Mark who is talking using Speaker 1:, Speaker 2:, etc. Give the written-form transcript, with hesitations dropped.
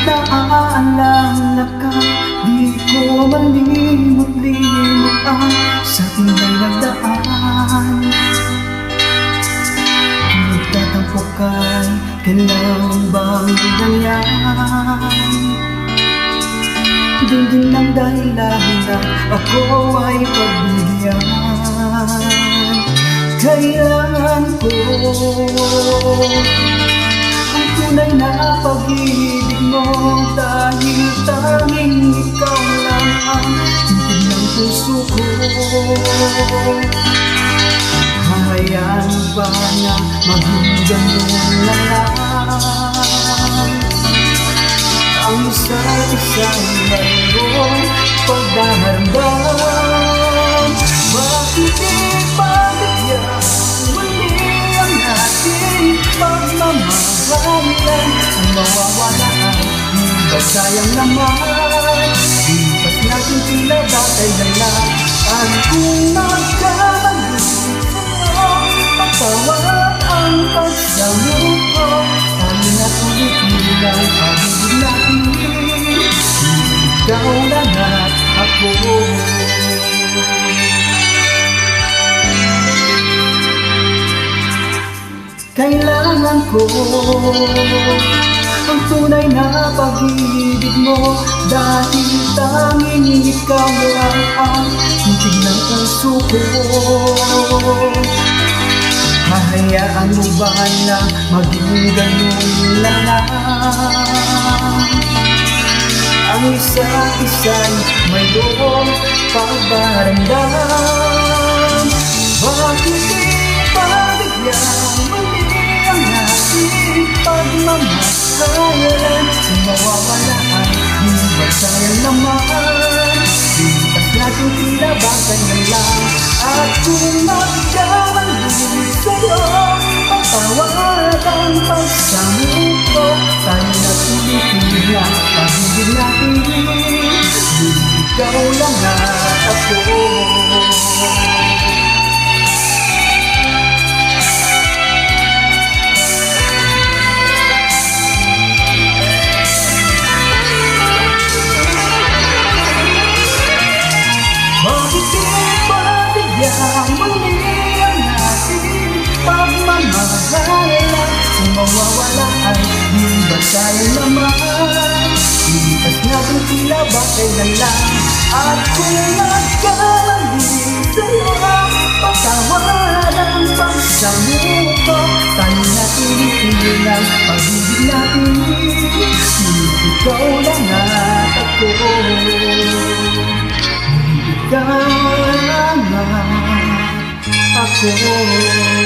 Speaker 1: Naaalala ka, di ko malimot-limot ang sa ating may nagdaan. Nagtatampo ka'y kailangan bang ganyan? Din ang dahilan na ako ay pagbigyan. Kailangan ko ang tunay na pag-ibig mo, dahil tanging ikaw lang ang titig ng puso ko. Hahayaan ba na maging ganun lang ang isa't isang mayroong pagdaramdam? Bakit ipabigyan muli ang ating pagmamahalan? Ang mawawala ay di ba sayang naman? Lipas natin tila batay na lang. At kung nagkamali sa'yo, patawad ang pagsamot ko. Kami na tulitin ang pag-ibig natin, ikaw lang at ako. Kailangan ko ang tunay na pag-ibig mo, dahil tanging ikaw lang ang titig ng puso ko. Hahayaan mo ba na maging ganun lang ang isa't isa'y mayroong pagdaramdam? Bakit ipabigyan muli ang ating pagmamahalan? Kung mawawala ay di ba sayang naman? Lipas natin tila batay na lang. At kung nagkamali sa'yo, patawad ang pagsamot ko. Tayo na tulitin lang pag-ibig natin, ikaw lang at ako. Bakit ipabigyan muli ang ating pagmamahalan? Kung mawawala ay di ba sayang naman? Lipas natin tila batay na lang. At kung nagkamali sa'yo, patawad ang pagsamot ko. Tayo na tulitin ang pag-ibig natin, ikaw lang at ako. Ikaw lang at ako.